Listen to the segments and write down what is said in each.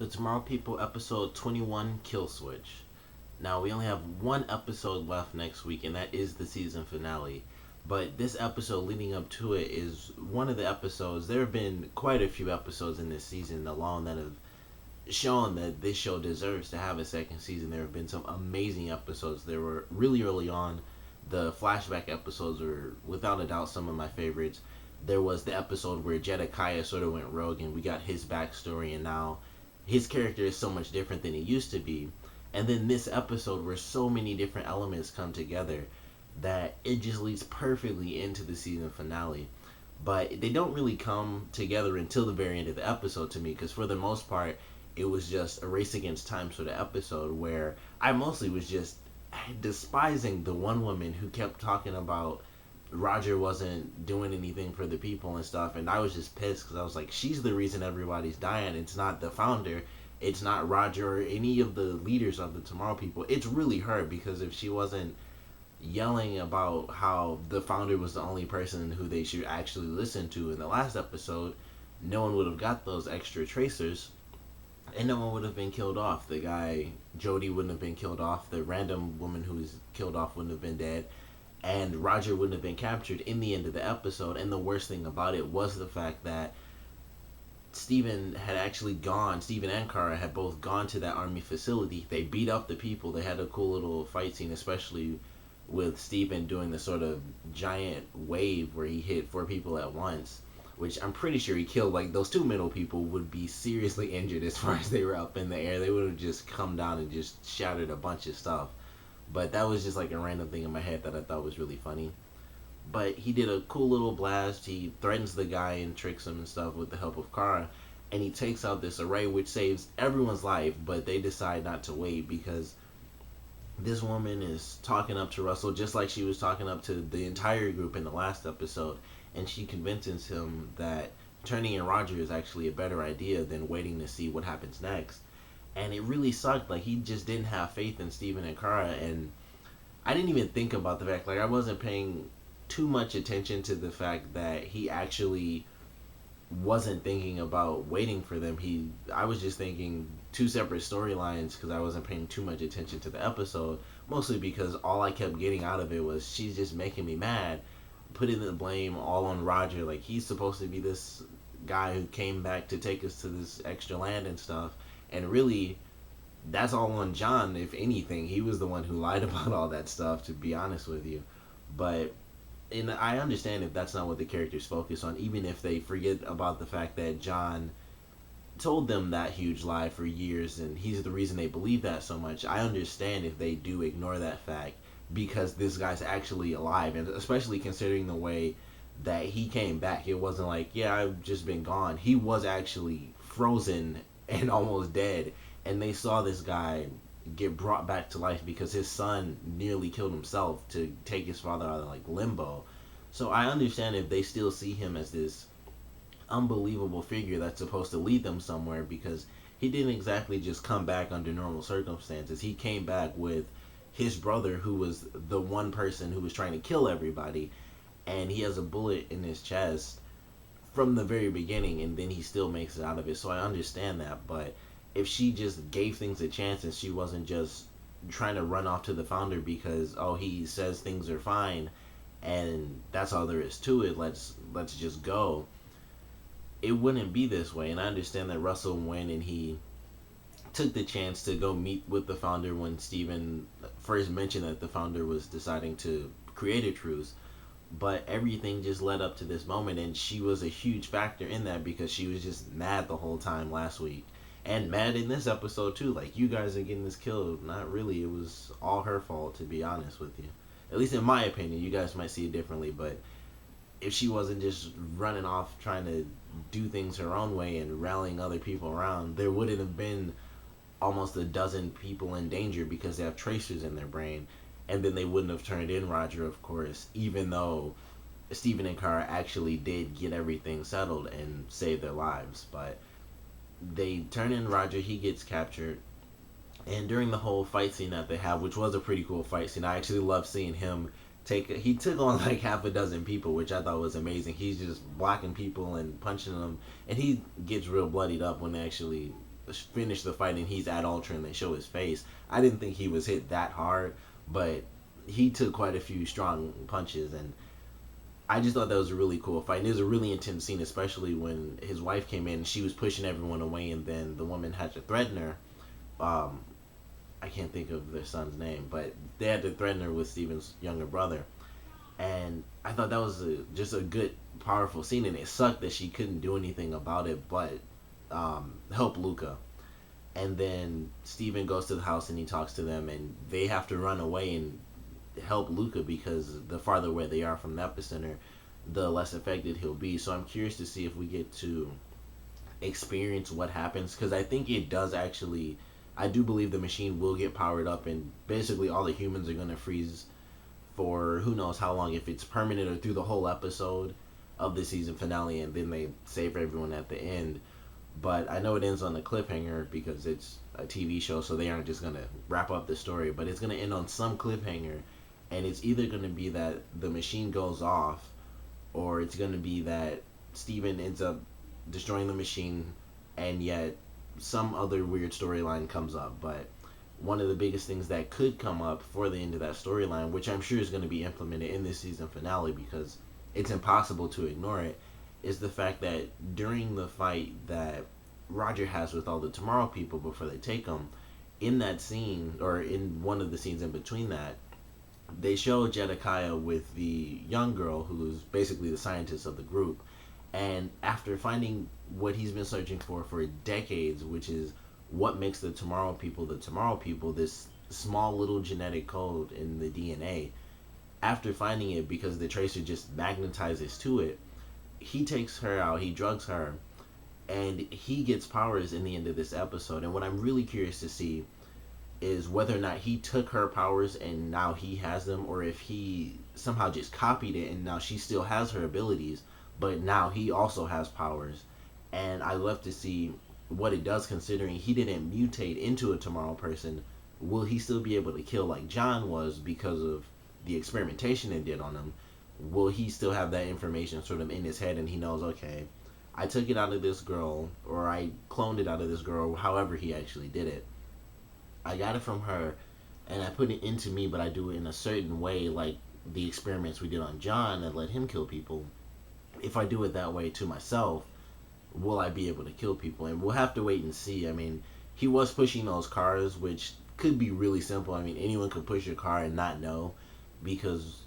The Tomorrow People episode 21 Kill Switch. Now, we only have one episode left next week, and that is the season finale. But this episode leading up to it is one of the episodes. There have been quite a few episodes in this season alone that have shown that this show deserves to have a second season. There have been some amazing episodes. There were really early on. The flashback episodes were, without a doubt, some of my favorites. There was the episode where Jedikiah sort of went rogue and we got his backstory, and now his character is so much different than he used to be. And then this episode where so many different elements come together that it just leads perfectly into the season finale. But they don't really come together until the very end of the episode to me, because for the most part, it was just a race against time sort of episode where I mostly was just despising the one woman who kept talking about Roger wasn't doing anything for the people and stuff, and I was just pissed because I was like, she's the reason everybody's dying. It's not the founder, it's not Roger or any of the leaders of the Tomorrow People. It's really her, because if she wasn't yelling about how the founder was the only person who they should actually listen to in the last episode, no one would have got those extra tracers, and no one would have been killed off. The guy Jody wouldn't have been killed off. The random woman who was killed off wouldn't have been dead, and Roger wouldn't have been captured in the end of the episode. And the worst thing about it was the fact that Steven and Kara had both gone to that army facility. They beat up the people. They had a cool little fight scene, especially with Steven doing the sort of giant wave where he hit 4 people at once, which I'm pretty sure he killed. Like, those 2 middle people would be seriously injured as far as they were up in the air. They would have just come down and just shattered a bunch of stuff. But that was just like a random thing in my head that I thought was really funny. But he did a cool little blast. He threatens the guy and tricks him and stuff with the help of Kara. And he takes out this array which saves everyone's life, but they decide not to wait because this woman is talking up to Russell just like she was talking up to the entire group in the last episode. And she convinces him that turning in Roger is actually a better idea than waiting to see what happens next. And it really sucked. Like, he just didn't have faith in Steven and Kara, and I didn't even think about the fact, like, I wasn't paying too much attention to the fact that he actually wasn't thinking about waiting for them. I was just thinking 2 separate storylines because I wasn't paying too much attention to the episode, mostly because all I kept getting out of it was she's just making me mad, putting the blame all on Roger. Like, he's supposed to be this guy who came back to take us to this extra land and stuff, and really that's all on John. If anything, he was the one who lied about all that stuff, to be honest with you. But I understand if that's not what the characters focus on, even if they forget about the fact that John told them that huge lie for years and he's the reason they believe that so much. I understand if they do ignore that fact, because this guy's actually alive, and especially considering the way that he came back. It wasn't like, yeah, I've just been gone. He was actually frozen and almost dead, and they saw this guy get brought back to life because his son nearly killed himself to take his father out of like limbo. So I understand if they still see him as this unbelievable figure that's supposed to lead them somewhere, because he didn't exactly just come back under normal circumstances. He came back with his brother, who was the one person who was trying to kill everybody, and he has a bullet in his chest from the very beginning, and then he still makes it out of it. So I understand that. But if she just gave things a chance and she wasn't just trying to run off to the founder because, oh, he says things are fine and that's all there is to it, let's just go, it wouldn't be this way. And I understand that Russell went and he took the chance to go meet with the founder when Steven first mentioned that the founder was deciding to create a truce. But everything just led up to this moment, and she was a huge factor in that because she was just mad the whole time last week. And mad in this episode too. Like, you guys are getting this killed. Not really. It was all her fault, to be honest with you. At least in my opinion. You guys might see it differently, but if she wasn't just running off trying to do things her own way and rallying other people around, there wouldn't have been almost a dozen people in danger because they have tracers in their brain. And then they wouldn't have turned in Roger, of course, even though Steven and Kara actually did get everything settled and save their lives. But they turn in Roger, he gets captured, and during the whole fight scene that they have, which was a pretty cool fight scene, I actually love seeing him he took on like half a dozen people, which I thought was amazing. He's just blocking people and punching them, and he gets real bloodied up when they actually finish the fight and he's at Ultra and they show his face. I didn't think he was hit that hard, but he took quite a few strong punches, and I just thought that was a really cool fight. And it was a really intense scene, especially when his wife came in and she was pushing everyone away, and then the woman had to threaten her. Um, I can't think of their son's name, but they had to threaten her with Steven's younger brother. And I thought that was just a good, powerful scene, and it sucked that she couldn't do anything about it but help Luca. And then Steven goes to the house and he talks to them, and they have to run away and help Luca because the farther away they are from the epicenter, the less affected he'll be. So I'm curious to see if we get to experience what happens, because I think it does actually. I do believe the machine will get powered up, and basically all the humans are gonna freeze for who knows how long, if it's permanent or through the whole episode of the season finale, and then they save everyone at the end. But I know it ends on a cliffhanger because it's a TV show, so they aren't just gonna wrap up the story. But it's gonna end on some cliffhanger, and it's either gonna be that the machine goes off, or it's gonna be that Steven ends up destroying the machine, and yet some other weird storyline comes up. But one of the biggest things that could come up for the end of that storyline, which I'm sure is going to be implemented in this season finale because it's impossible to ignore it, is the fact that during the fight that Roger has with all the Tomorrow people before they take him, in that scene, or in one of the scenes in between that, they show Jedikiah with the young girl who's basically the scientist of the group. And after finding what he's been searching for decades, which is what makes the Tomorrow people, this small little genetic code in the DNA, after finding it, because the tracer just magnetizes to it, he takes her out, he drugs her, and he gets powers in the end of this episode. And what I'm really curious to see is whether or not he took her powers and now he has them, or if he somehow just copied it and now she still has her abilities, but now he also has powers. And I love to see what it does, considering he didn't mutate into a Tomorrow person. Will he still be able to kill like John was because of the experimentation it did on him? Will he still have that information sort of in his head, and he knows, okay, I took it out of this girl, or I cloned it out of this girl, however he actually did it. I got it from her, and I put it into me, but I do it in a certain way, like the experiments we did on John that let him kill people. If I do it that way to myself, will I be able to kill people? And we'll have to wait and see. I mean, he was pushing those cars, which could be really simple. I mean, anyone could push your car and not know, because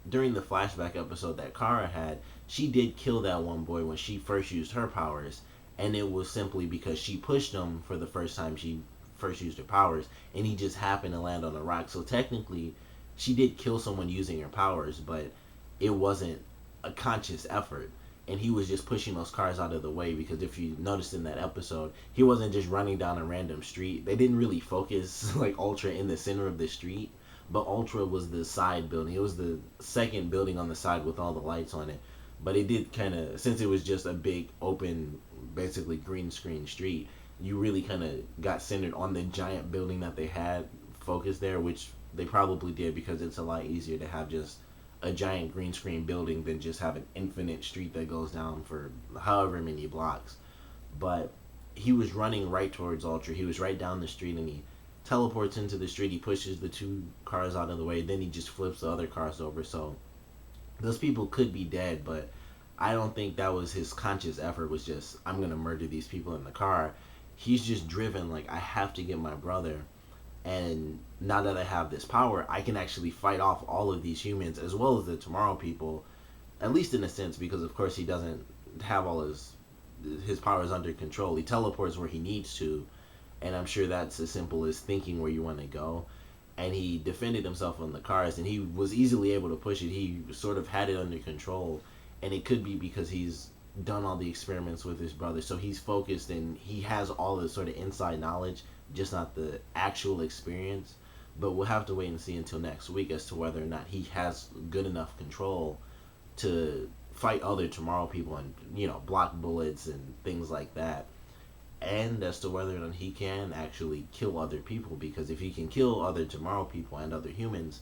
during the flashback episode that Kara had, she did kill that one boy when she first used her powers, and it was simply because she pushed him for the first time she first used her powers, and he just happened to land on a rock. So technically, she did kill someone using her powers, but it wasn't a conscious effort. And he was just pushing those cars out of the way, because if you noticed in that episode, he wasn't just running down a random street. They didn't really focus like Ultra in the center of the street, but Ultra was the side building. It was the second building on the side with all the lights on it. But it did kind of, since it was just a big open, basically green screen street, you really kind of got centered on the giant building that they had focused there, which they probably did because it's a lot easier to have just a giant green screen building than just have an infinite street that goes down for however many blocks. But he was running right towards Ultra. He was right down the street, and he teleports into the street. He pushes the two cars out of the way. Then he just flips the other cars over. So those people could be dead, but I don't think that was his conscious effort, was just, I'm going to murder these people in the car. He's just driven, like, I have to get my brother. And now that I have this power, I can actually fight off all of these humans as well as the Tomorrow people, at least in a sense, because of course he doesn't have all his powers under control. He teleports where he needs to, and I'm sure that's as simple as thinking where you want to go. And he defended himself on the cars, and he was easily able to push it. He sort of had it under control, and it could be because he's done all the experiments with his brother, so he's focused and he has all the sort of inside knowledge, just not the actual experience. But we'll have to wait and see until next week as to whether or not he has good enough control to fight other Tomorrow people and, you know, block bullets and things like that, and as to whether or not he can actually kill other people, because if he can kill other Tomorrow people and other humans,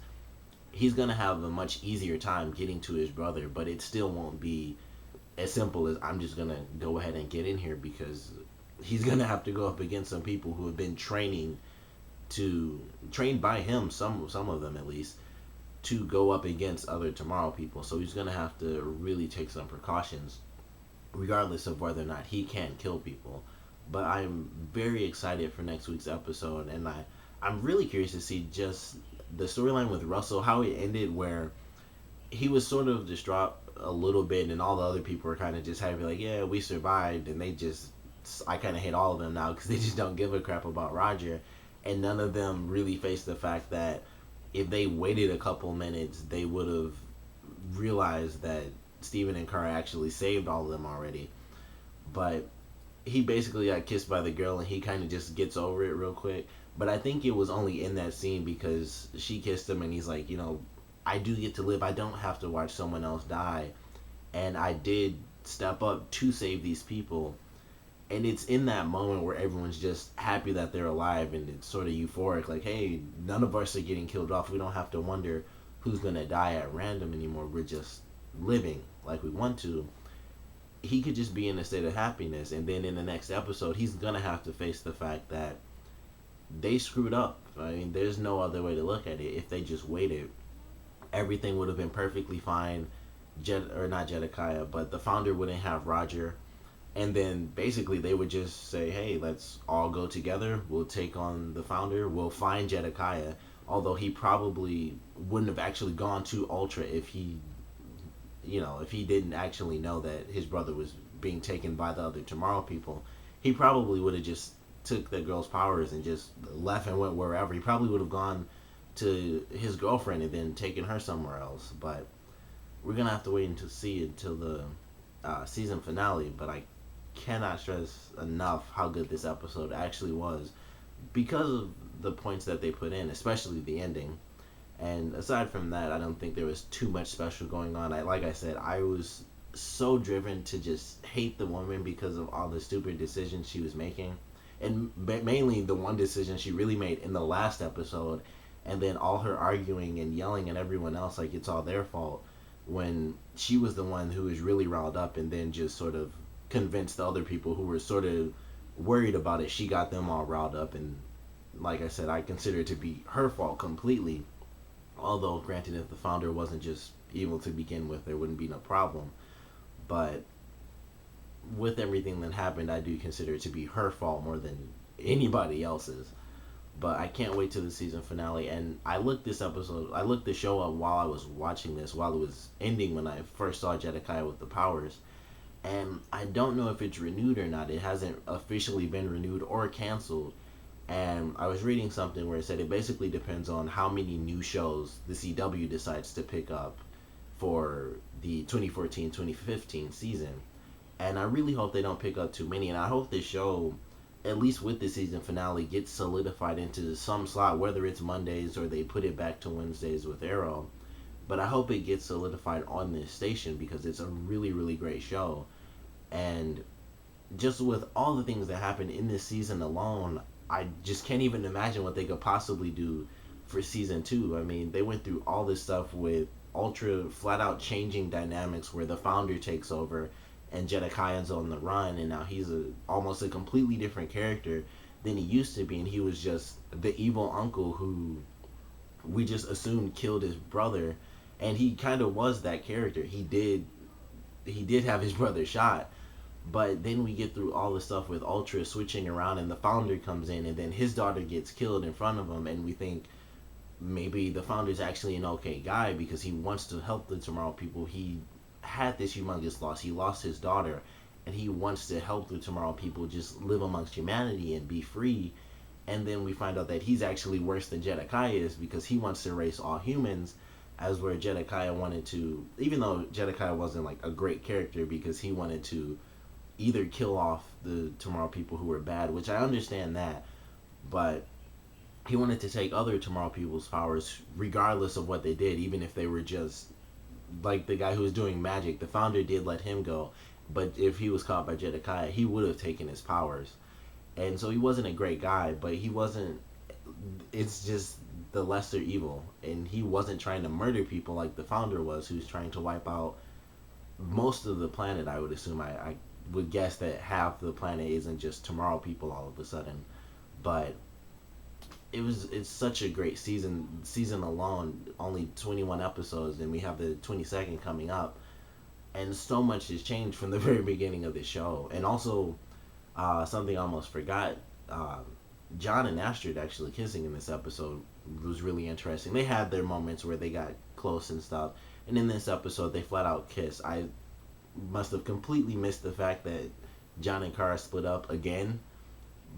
he's gonna have a much easier time getting to his brother. But it still won't be as simple as, I'm just gonna go ahead and get in here, because he's gonna have to go up against some people who have been trained by him, some of them at least, to go up against other Tomorrow people. So he's gonna have to really take some precautions, regardless of whether or not he can kill people. But I'm very excited for next week's episode, and I'm really curious to see just the storyline with Russell, how it ended, where he was sort of distraught a little bit, and all the other people were kind of just happy, like, yeah, we survived, and they just, I kind of hate all of them now because they just don't give a crap about Roger, and none of them really face the fact that if they waited a couple minutes, they would have realized that Steven and Kara actually saved all of them already. But he basically got kissed by the girl, and he kind of just gets over it real quick. But I think it was only in that scene because she kissed him, and he's like, I do get to live. I don't have to watch someone else die. And I did step up to save these people. And it's in that moment where everyone's just happy that they're alive, and it's sort of euphoric. Like, hey, none of us are getting killed off. We don't have to wonder who's going to die at random anymore. We're just living like we want to. He could just be in a state of happiness. And then in the next episode, he's going to have to face the fact that they screwed up. I mean, there's no other way to look at it. If they just waited, everything would have been perfectly fine. Not Jedikiah, but the founder wouldn't have Roger. And then basically they would just say, hey, let's all go together. We'll take on the founder. We'll find Jedikiah. Although he probably wouldn't have actually gone to Ultra if he didn't actually know that his brother was being taken by the other Tomorrow people. He probably would have just took the girl's powers and just left and went wherever. He probably would have gone to his girlfriend and then taken her somewhere else. But we're going to have to wait until see until the season finale. But I cannot stress enough how good this episode actually was because of the points that they put in, especially the ending. And aside from that, I don't think there was too much special going on. Like I said, I was so driven to just hate the woman because of all the stupid decisions she was making. And mainly the one decision she really made in the last episode, and then all her arguing and yelling at everyone else like it's all their fault, when she was the one who was really riled up and then just sort of convinced the other people who were sort of worried about it. She got them all riled up, and like I said, I consider it to be her fault completely. Although, granted, if the founder wasn't just evil to begin with, there wouldn't be no problem. But with everything that happened, I do consider it to be her fault more than anybody else's. But I can't wait till the season finale. And I looked the show up while I was watching this, while it was ending, when I first saw Jedikiah with the powers. And I don't know if it's renewed or not. It hasn't officially been renewed or canceled. And I was reading something where it said it basically depends on how many new shows the CW decides to pick up for the 2014-2015 season. And I really hope they don't pick up too many. And I hope this show, at least with the season finale, gets solidified into some slot, whether it's Mondays or they put it back to Wednesdays with Arrow. But I hope it gets solidified on this station because it's a really, really great show. And just with all the things that happened in this season alone, I just can't even imagine what they could possibly do for season 2. I mean, they went through all this stuff with Ultra flat out changing dynamics where the founder takes over and Jedikiah's on the run, and now he's almost a completely different character than he used to be, and he was just the evil uncle who we just assumed killed his brother, and he kind of was that character. He did have his brother shot. But then we get through all the stuff with Ultra switching around, and the founder comes in, and then his daughter gets killed in front of him, and we think maybe the founder's actually an okay guy because he wants to help the Tomorrow people. He had this humongous loss. He lost his daughter, and he wants to help the Tomorrow people just live amongst humanity and be free. And then we find out that he's actually worse than Jedikiah is because he wants to erase all humans, as where Jedikiah wanted to, even though Jedikiah wasn't like a great character because he wanted to either kill off the Tomorrow people who were bad, which I understand that, but he wanted to take other Tomorrow people's powers regardless of what they did, even if they were just like the guy who was doing magic. The founder did let him go, but if he was caught by Jedikiah, he would have taken his powers. And so he wasn't a great guy, but he wasn't, it's just the lesser evil, and he wasn't trying to murder people like the founder was, who's trying to wipe out most of the planet, I would assume. I would guess that half the planet isn't just tomorrow people all of a sudden. But it's such a great season alone, only 21 episodes, and we have the 22nd coming up, and so much has changed from the very beginning of the show. And also, something I almost forgot, uh, John and Astrid actually kissing in this episode was really interesting. They had their moments where they got close and stuff, and in this episode they flat out kiss. I must have completely missed the fact that John and Kara split up again,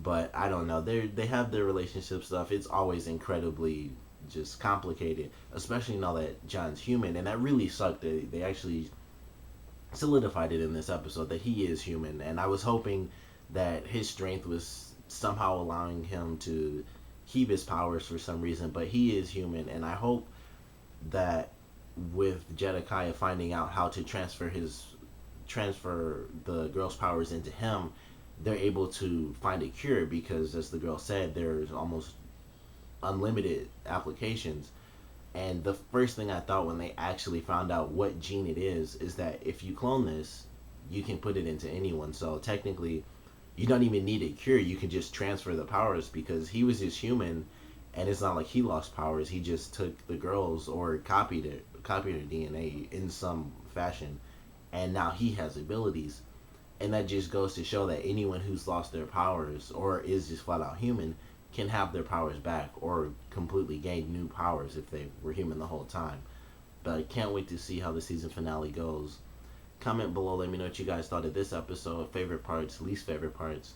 but I don't know. They have their relationship stuff. It's always incredibly just complicated, especially now that John's human, and that really sucked. They actually solidified it in this episode that he is human, and I was hoping that his strength was somehow allowing him to keep his powers for some reason, but he is human, and I hope that with Jedikiah finding out how to transfer the girl's powers into him, they're able to find a cure, because as the girl said, there's almost unlimited applications. And the first thing I thought when they actually found out what gene it is that if you clone this, you can put it into anyone. So technically, you don't even need a cure. You can just transfer the powers, because he was just human, and it's not like he lost powers. He just took the girls, or copied her DNA in some fashion, and now he has abilities. And that just goes to show that anyone who's lost their powers or is just flat out human can have their powers back, or completely gain new powers if they were human the whole time. But I can't wait to see how the season finale goes. Comment below, let me know what you guys thought of this episode, favorite parts, least favorite parts.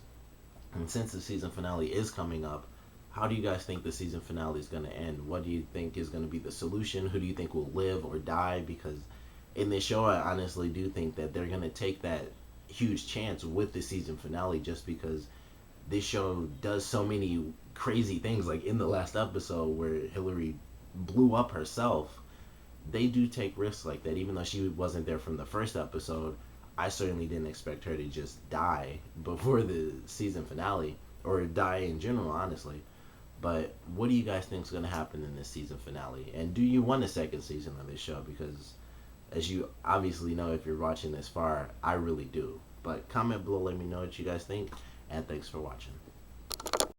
And since the season finale is coming up, how do you guys think the season finale is going to end? What do you think is going to be the solution? Who do you think will live or die? Because in this show, I honestly do think that they're going to take that huge chance with the season finale, just because this show does so many crazy things. Like in the last episode where Hillary blew up herself, they do take risks like that. Even though she wasn't there from the first episode, I certainly didn't expect her to just die before the season finale, or die in general, honestly. But what do you guys think is going to happen in this season finale? And do you want a second season of this show? Because as you obviously know, if you're watching this far, I really do. But comment below, let me know what you guys think, and thanks for watching.